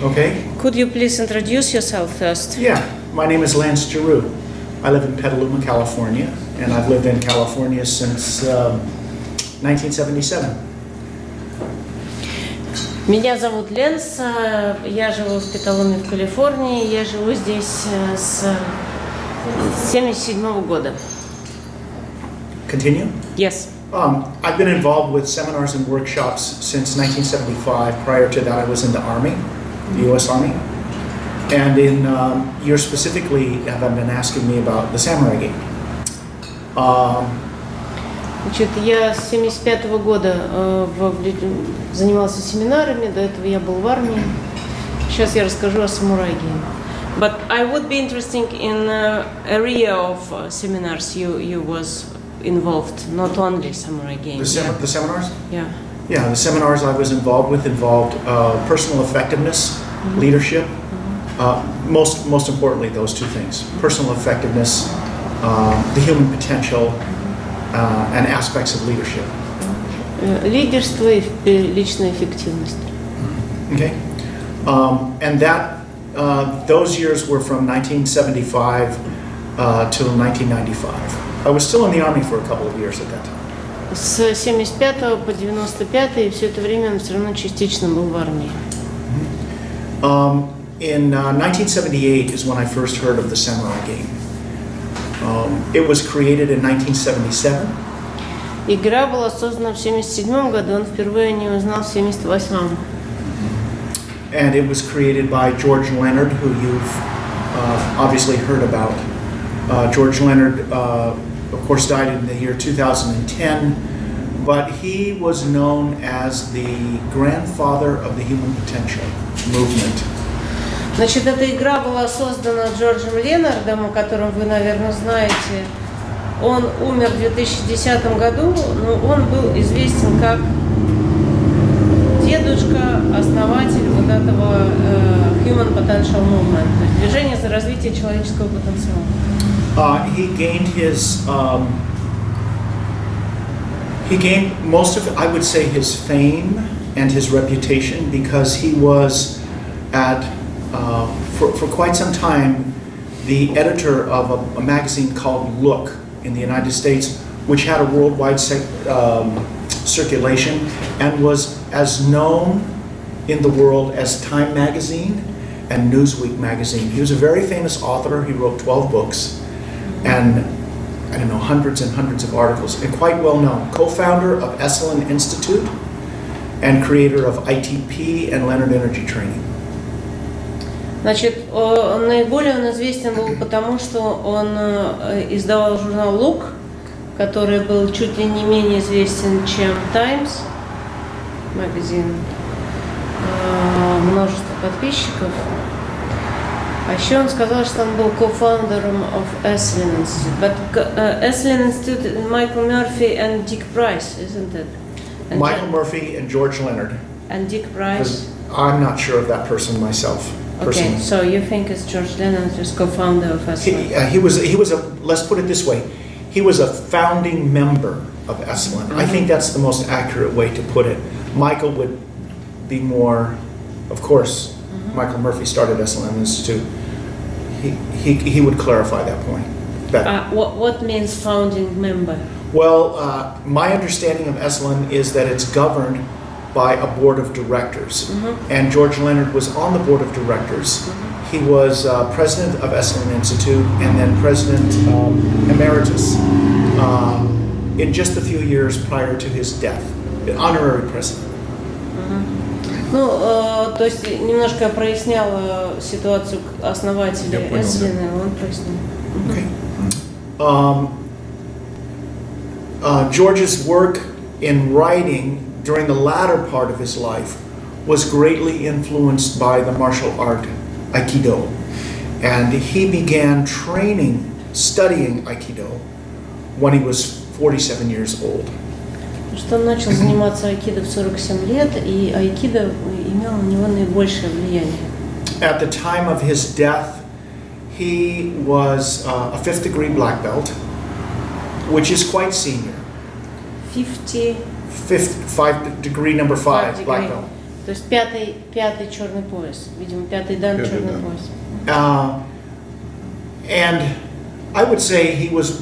Okay. Could you please introduce yourself first? Yeah, my name is Ленц. I live in Petaluma, California, and I've lived in California since 1977. Меня зовут Ленц, я живу в Петалуме, в Калифорнии, я живу здесь с 1977 года. Continue? Yes. I've been involved with seminars and workshops since 1975. Prior to that, I was in the Army, the U.S. Army. And you're specifically have been asking me about the Samurai-gейм. Значит, я с 1975 года занимался семинарами, до этого я был в армии. Сейчас я расскажу о Samurai-гейм. But I would be interested in area of seminars you was involved, not only Samurai-gейm. The seminars? Yeah. Yeah, the seminars I was involved with involved personal effectiveness, leadership. Most importantly, those two things: personal effectiveness, the human potential, and aspects of leadership. Лидерство и личная эффективность. Okay, and those years were from 1975 till 1995. I was still in the Army for a couple of years at that time. С 75 по 95 и все это время он все равно частично был в армии. In 1978 is when I first heard of the Samurai-gейм. It was created in 1977. Игра была создана в 1977 году, он впервые не узнал в 1978. And it was created by George Leonard, who you've obviously heard about. George Leonard, of course, died in the year 2010, but he was known as the grandfather of the human potential movement. Значит, эта игра была создана Джорджем Ленардом, о котором вы, наверное, знаете. Он умер в 2010 году, но он был известен как дедушка, основатель вот этого Human Potential Movement, то есть движение за развитие человеческого потенциала. He gained most of, I would say, his fame and his reputation because he was for quite some time the editor of a magazine called Look in the United States, which had a worldwide circulation and was as known in the world as Time magazine and Newsweek magazine. He was a very famous author. He wrote 12 books and, I don't know, hundreds and hundreds of articles, and quite well known. Co-founder of Esalen Institute and creator of ITP and Leonard Energy Training. Значит, наиболее он известен был потому, что он издавал журнал Look, который был чуть ли не менее известен, чем Times магазин, множество подписчиков. А еще он сказал, что он был co-founderом of Esalen Institute. But Esalen Institute, Michael Murphy and Dick Price, isn't it? And Michael Murphy and George Leonard. And Dick Price? I'm not sure of that person myself. Okay, so you think it's George Leonard, just co-founder of Esalen? He was a, let's put it this way, he was a founding member of Esalen. I think that's the most accurate way to put it. Michael would be more, of course, Michael Murphy started Esalen Institute. He would clarify that point. What means founding member? Well, my understanding of Esalen is that it's governed by a board of directors. And George Leonard was on the board of directors. He was president of Esalen Institute and then president emeritus in just a few years prior to his death, an honorary president. Ну, то есть немножко я проясняла ситуацию основателя Эслина, он прояснил. Okay. George's work in writing during the latter part of his life was greatly influenced by the martial art Aikido. And he began studying Aikido when he was 47 years old. Что он начал заниматься айкидо в 47 лет, и айкидо имел на него наибольшее влияние. At the time of his death, he was a 5th degree black belt, which is quite senior. 5 degree number 5 black belt. То есть пятый черный пояс. Видимо, пятый дан Пятый черный дан. пояс. And I would say he was,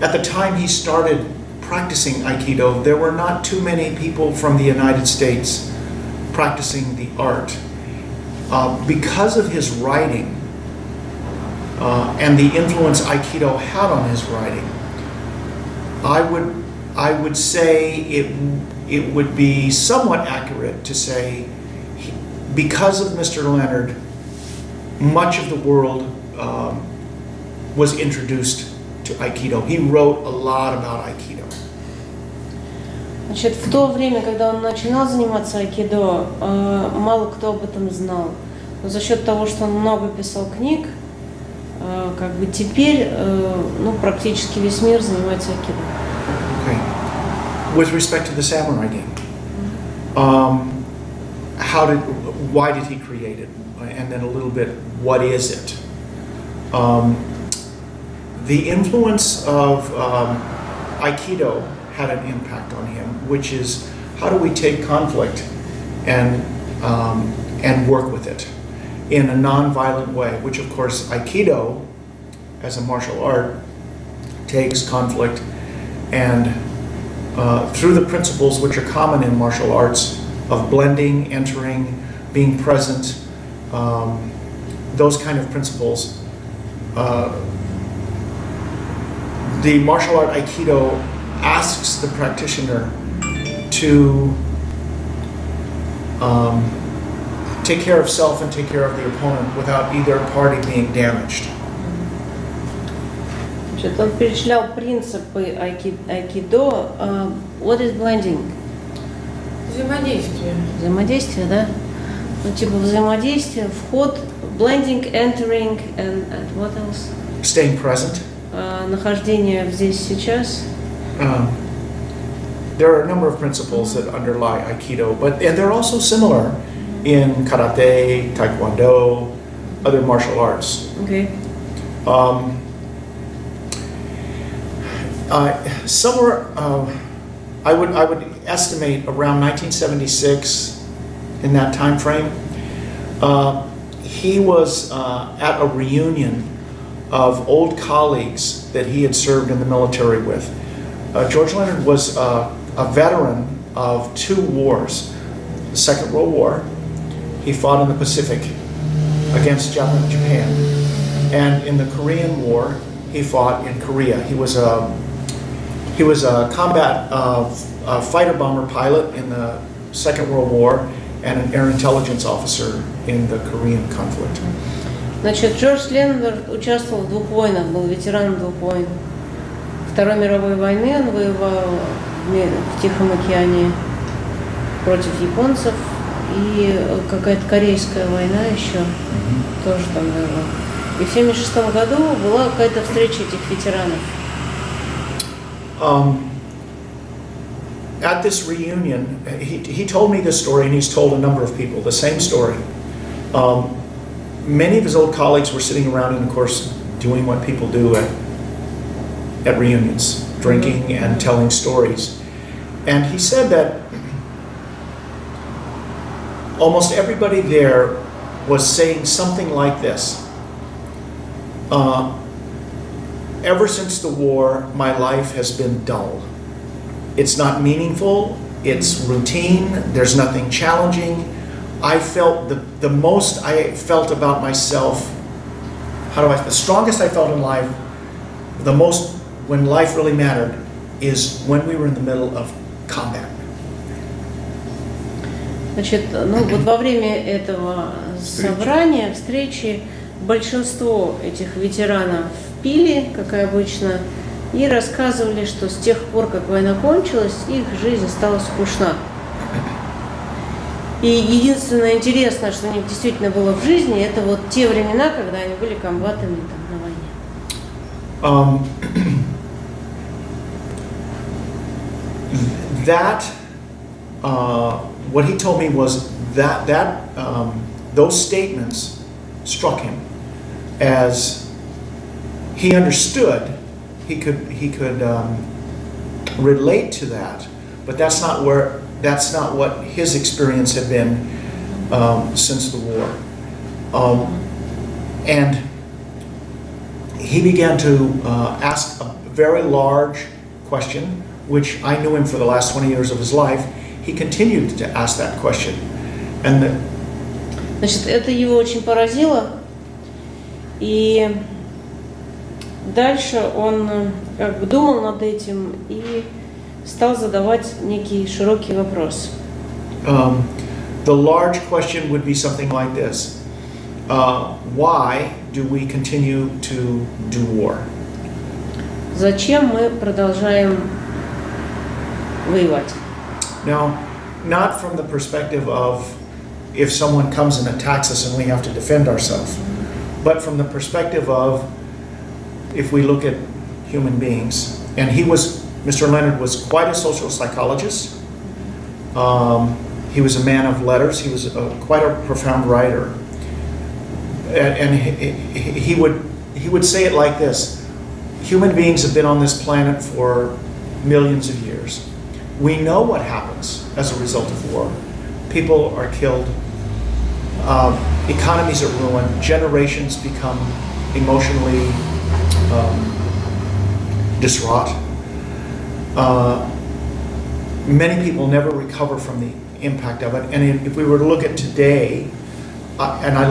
at the time he started practicing Aikido, there were not too many people from the United States practicing the art. Because of his writing and the influence Aikido had on his writing, I would say it would be somewhat accurate to say because of Mr. Leonard, much of the world was introduced to Aikido. He wrote a lot about Aikido. Значит, в то время, когда он начинал заниматься айкидо, мало кто об этом знал. Но за счет того, что он много писал книг, как бы теперь, практически весь мир занимается айкидо. Okay. With respect to the Samurai-gейм, why did he create it? And then a little bit, what is it? The influence of Aikido had an impact on him, which is how do we take conflict and work with it in a non-violent way, which of course Aikido, as a martial art, takes conflict and through the principles which are common in martial arts of blending, entering, being present, those kind of principles. The martial art Aikido asks the practitioner to take care of self and take care of the opponent without either party being damaged. Значит, он перечислял принципы айкидо. What is blending? Взаимодействие. Взаимодействие, да? Ну, типа взаимодействие, вход, blending, entering, and what else? Staying present. Нахождение здесь сейчас. There are a number of principles that underlie Aikido, and they're also similar in karate, taekwondo, other martial arts. Okay. Somewhere, I would estimate around 1976, in that time frame, he was at a reunion of old colleagues that he had served in the military with. George Leonard was a veteran of two wars. The Second World War, he fought in the Pacific against Japan, and in the Korean War, he fought in Korea. He was a combat fighter bomber pilot in the Second World War and an air intelligence officer in the Korean conflict. Значит, Джордж Леннард участвовал в двух войнах, был ветераном двух войн. Второй мировой войны он воевал в Тихом океане против японцев, и какая-то корейская война еще тоже там воевал. И в 1976 году была какая-то встреча этих ветеранов. At this reunion, he told me this story, and he's told a number of people the same story. Many of his old colleagues were sitting around and, of course, doing what people do at reunions, drinking and telling stories. And he said that almost everybody there was saying something like this. Ever since the war, my life has been dull. It's not meaningful, it's routine, there's nothing challenging. I felt the most I felt about myself, the strongest I felt in life, the most when life really mattered, is when we were in the middle of combat. Значит, вот во время этого собрания, встречи, большинство этих ветеранов пили, как и обычно, и рассказывали, что с тех пор, как война кончилась, их жизнь стала скучна. И единственное интересное, что у них действительно было в жизни, это вот те времена, когда они были комбатами там, на войне. What he told me was that those statements struck him as he understood. He could relate to that, but that's not that's not what his experience had been since the war. And he began to ask a very large question, which I knew him for the last 20 years of his life. He continued to ask that question. And Значит, это его очень поразило, и дальше он как бы думал над этим и стал задавать некий широкий вопрос. The large question would be something like this. Why do we continue to do war? Зачем мы продолжаем воевать? Now, not from the perspective of if someone comes and attacks us and we have to defend ourselves, but from the perspective of if we look at human beings. And Mr. Leonard was quite a social psychologist. He was a man of letters. He was quite a profound writer. And he would say it like this: human beings have been on this planet for millions of years. We know what happens as a result of war. People are killed, economies are ruined, generations become emotionally distraught. Many people never recover from the impact of it. And if we were to look at today, and I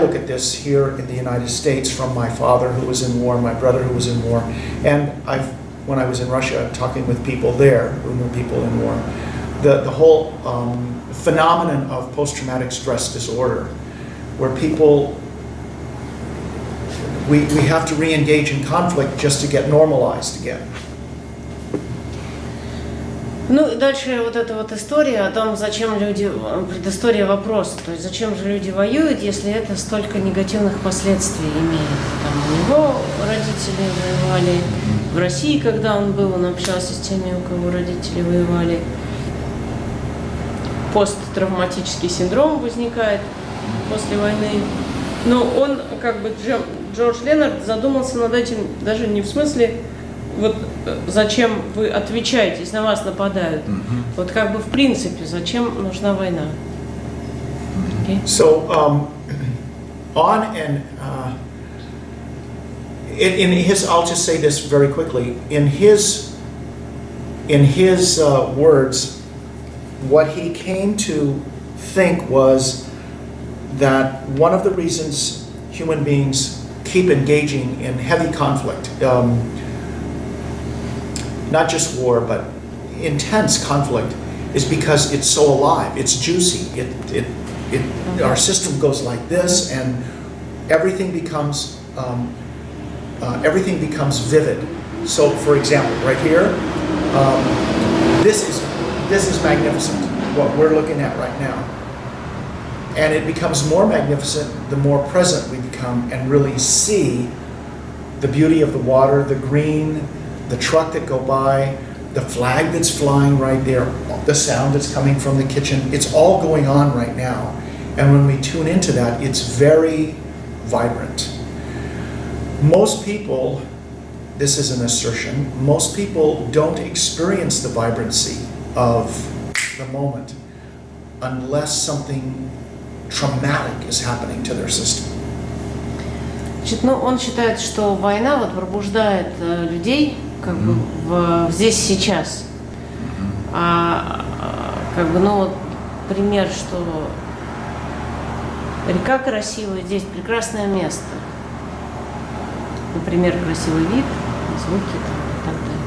look at this here in the United States from my father who was in war, my brother who was in war, and when I was in Russia talking with people there who knew people in war, the whole phenomenon of post-traumatic stress disorder, where people, we have to re-engage in conflict just to get normalized again. Ну и дальше вот эта вот история о том, зачем люди, предыстория вопроса, то есть зачем же люди воюют, если это столько негативных последствий имеет. Там у него родители воевали, в России, когда он был, он общался с теми, у кого родители воевали. Посттравматический синдром возникает после войны. Но он, как бы, Джордж Леннард задумался над этим даже не в смысле, вот зачем вы отвечаете, если на вас нападают. Вот как бы в принципе, зачем нужна война? Okay. So, in his, I'll just say this very quickly. In his words, what he came to think was that one of the reasons human beings keep engaging in heavy conflict, not just war, but intense conflict, is because it's so alive, it's juicy. Our system goes like this, and everything becomes vivid. So, for example, right here, this is magnificent, what we're looking at right now. And it becomes more magnificent the more present we become and really see the beauty of the water, the green, the truck that go by, the flag that's flying right there, the sound that's coming from the kitchen. It's all going on right now. And when we tune into that, it's very vibrant. Most people, this is an assertion, most people don't experience the vibrancy of the moment unless something traumatic is happening to their system. Значит, ну, он считает, что война вот пробуждает людей как бы здесь сейчас. Как бы, ну вот пример, что река красивая, здесь прекрасное место. Например, красивый вид, звуки там, и так далее.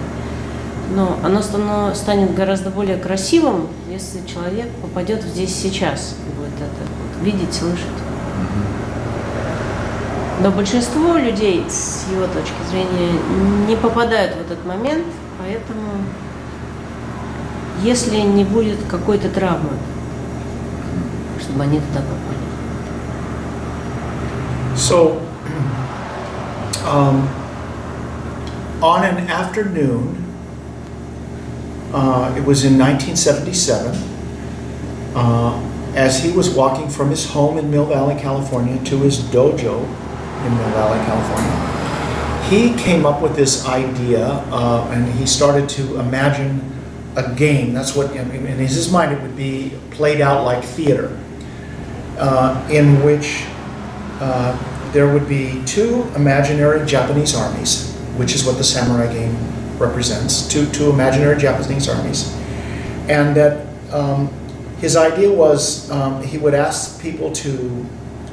Но оно станет гораздо более красивым, если человек попадет здесь сейчас и будет это вот видеть, слышать. Но большинство людей, с его точки зрения, не попадают в этот момент, поэтому если не будет какой-то травмы, чтобы они туда попали. So, on an afternoon, it was in 1977, as he was walking from his home in Mill Valley, California, to his dojo in Mill Valley, California, he came up with this idea, and he started to imagine a game. That's what, in his mind, it would be played out like theater, in which there would be two imaginary Japanese armies, which is what the samurai game represents, two imaginary Japanese armies. And that his idea was he would ask people to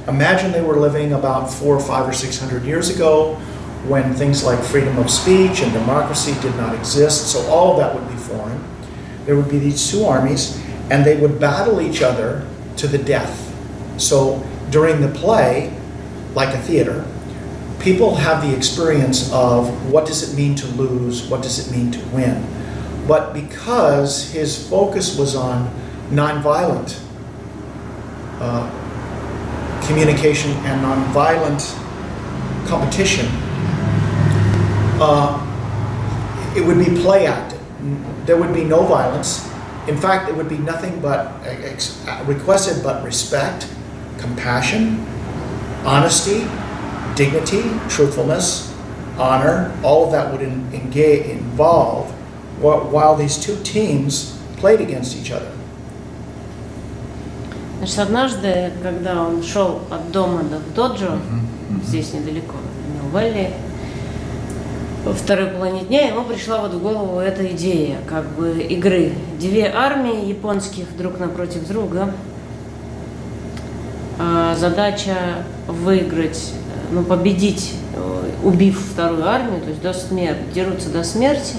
imagine they were living about 400 or 500 or 600 years ago, when things like freedom of speech and democracy did not exist, so all of that would be foreign. There would be these two armies, and they would battle each other to the death. So during the play, like a theater, people have the experience of what does it mean to lose, what does it mean to win. But because his focus was on nonviolent communication and nonviolent competition, it would be play acted. There would be no violence. In fact, it would be nothing but requested but respect, compassion, honesty, dignity, truthfulness, honor. All of that would involve while these two teams played against each other. Значит, однажды, когда он шел от дома до доджо, здесь недалеко, в Вэлли, во второй половине дня ему пришла вот в голову эта идея, как бы игры. Две армии японских друг напротив друга. Задача выиграть, победить, убив вторую армию, то есть до смерти, дерутся до смерти.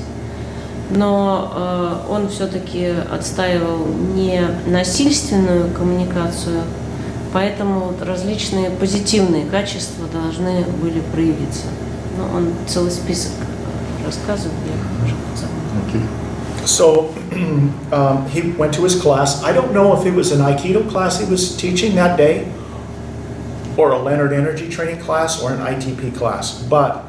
Но он все-таки отстаивал не насильственную коммуникацию, поэтому различные позитивные качества должны были проявиться. Он целый список рассказывает, я уже забыла. So he went to his class. I don't know if it was an Aikido class he was teaching that day, or a Leonard Energy training class, or an ITP class. But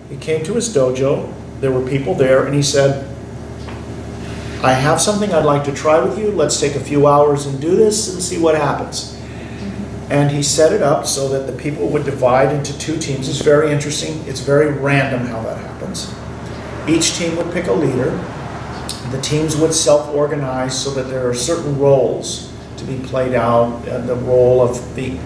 he came to his dojo. There were people there, and he said, I have something I'd like to try with you. Let's take a few hours and do this and see what happens. And he set it up so that the people would divide into two teams. It's very interesting. It's very random how that happens. Each team would pick a leader. The teams would self-organize so that there are certain roles to be played out. The role of the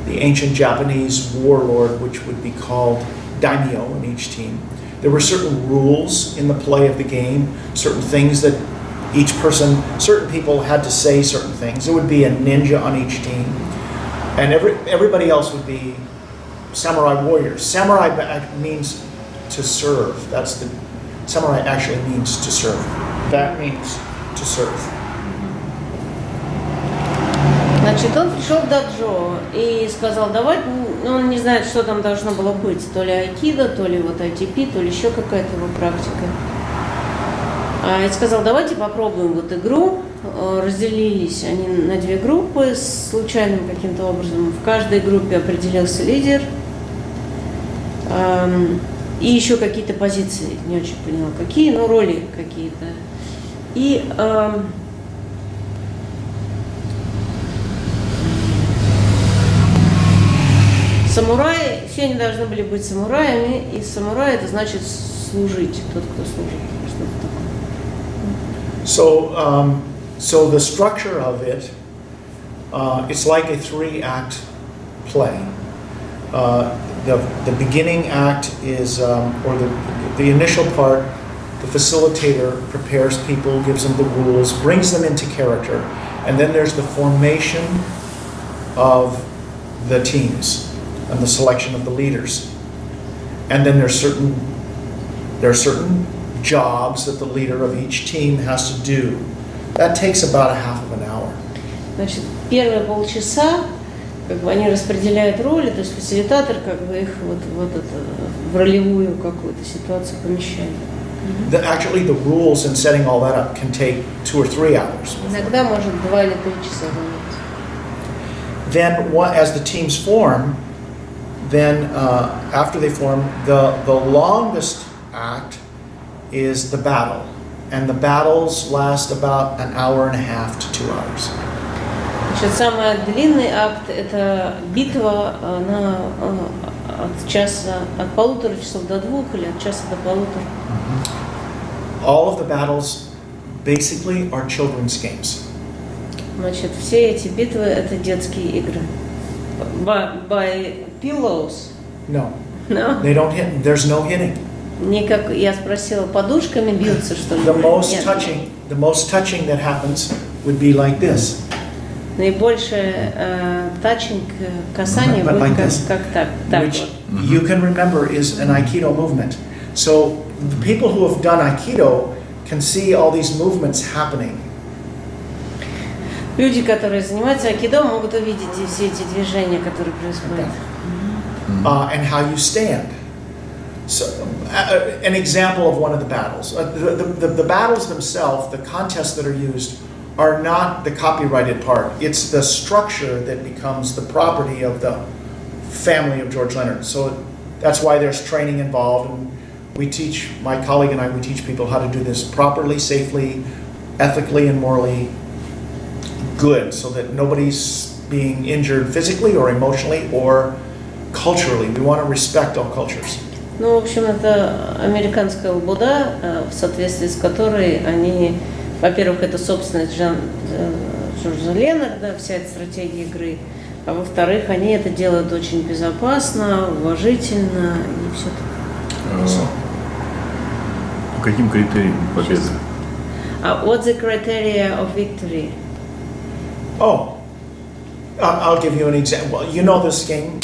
ancient Japanese warlord, which would be called daimyo in each team. There were certain rules in the play of the game, certain things that each person, certain people had to say certain things. There would be a ninja on each team. And everybody else would be samurai warriors. Samurai means to serve. That's the samurai actually means to serve. That means to serve. Значит, он пришел в доджо и сказал, давай, он не знает, что там должно было быть, то ли айкидо, то ли вот ITP, то ли еще какая-то его практика. И сказал, давайте попробуем вот игру. Разделились они на две группы случайным каким-то образом. В каждой группе определился лидер и еще какие-то позиции, не очень поняла какие, но роли какие-то. И самураи, все они должны были быть самураями, и самурай это значит служить, тот, кто служит, что-то такое. So the structure of it, it's like a 3-act play. The beginning act is, or the initial part, the facilitator prepares people, gives them the rules, brings them into character, and then there's the formation of the teams and the selection of the leaders. And then there are certain jobs that the leader of each team has to do. That takes about a half of an hour. Значит, первые полчаса как бы они распределяют роли, то есть фасилитатор как бы их вот это в ролевую какую-то ситуацию помещает. Actually, the rules and setting all that up can take 2 or 3 hours. Иногда может 2 или 3 часа занять. Then, as the teams form, then after they form, the longest act is the battle, and the battles last about an hour and a half to 2 hours. Значит, самый длинный акт это битва от часа, от 1,5 часов до 2 или от часа до 1,5. All of the battles basically are children's games. Значит, все эти битвы это детские игры. By pillows? No, No? they don't hit. There's no hitting. Не как я спросила, подушками бьются, что ли? The most Нет. touching that happens would be like this. Наибольшее тачинг, касание But будет like this. как так. Так Which вот. you can remember is an Aikido movement. So the people who have done Aikido can see all these movements happening. Люди, которые занимаются айкидо, могут увидеть и все эти движения, которые происходят. And how you stand. So, an example of one of the battles. The battles themselves, the contests that are used, are not the copyrighted part. It's the structure that becomes the property of the family of George Leonard. So that's why there's training involved. And we teach, my colleague and I, we teach people how to do this properly, safely, ethically, and morally good, so that nobody's being injured physically or emotionally or culturally. We want to respect all cultures. Ну, в общем, это американская лабуда, в соответствии с которой они, во-первых, это собственность Джорджа Ленарда, вся эта стратегия игры, а во-вторых, они это делают очень безопасно, уважительно и все такое. По каким критериям победы? What's the criteria of victory? Oh, I'll give you an example. You know this game?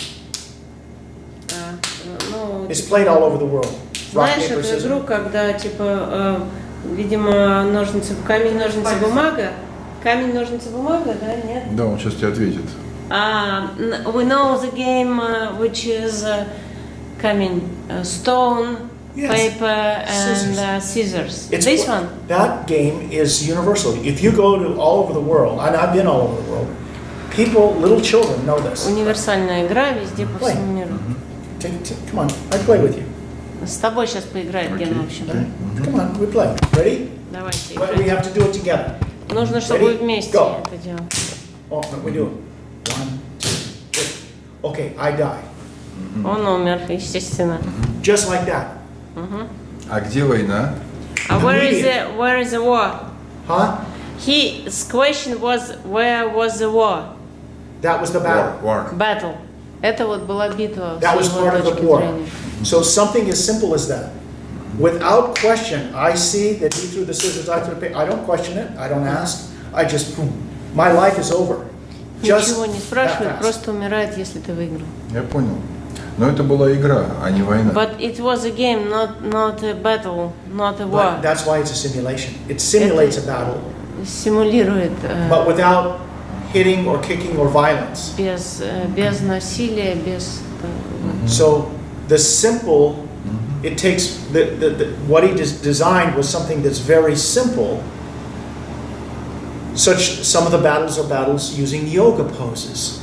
Ну, It's played all over the world. Rock, знаешь paper, эту игру, scissors. когда видимо, камень, ножницы, бумага? Камень, ножницы, бумага, да, нет? Да, он сейчас тебе ответит. We know the game which is камень, stone, Yes. paper and scissors. It's This one? That game is universal. If you go to all over the world, and I've been all over the world, people, little children know this. Универсальная игра везде по всему миру. Come on, I play with you. С тобой сейчас поиграет Ген, в общем. Come on, we play. Ready? Давайте But we играть. have to do it together. Нужно, чтобы Ready? вы вместе Go. это делали. Oh, we do it. 1, 2, 3. Okay, I die. Он умер, естественно. Just like that. А где война? Where is the war? Huh? His question was, where was the war? That was the battle. War. Battle. Это вот была битва That was с его part of the точки war. зрения. So something as simple as that. Without question, I see that he threw the scissors, I threw the paper. I don't question it. I don't ask. I just, boom. My life is over. Just Ничего не that спрашивает, fast. просто умирает, если ты выиграл. Я понял. Но это была игра, а не война. But it was a game, not a battle, not a war. But that's why it's a simulation. It simulates a battle, Симулирует but without hitting or kicking or violence. без насилия, без... So the simple, it takes what he designed was something that's very simple. Some of the battles are battles using yoga poses.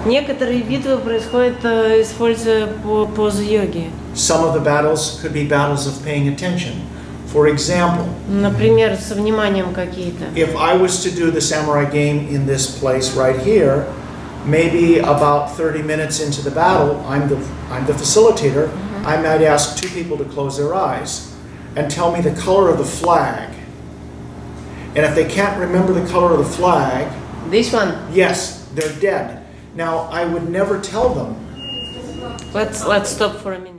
Некоторые битвы происходят, используя позы йоги. Some of the battles could be battles of paying attention. For example, Например, со вниманием какие-то. if I was to do the Samurai-gейм in this place right here, maybe about 30 minutes into the battle, I'm the facilitator, I might ask two people to close their eyes and tell me the color of the flag. And if they can't remember the color of the flag, This one. yes, they're dead. Now, I would never tell them. Let's stop for a minute.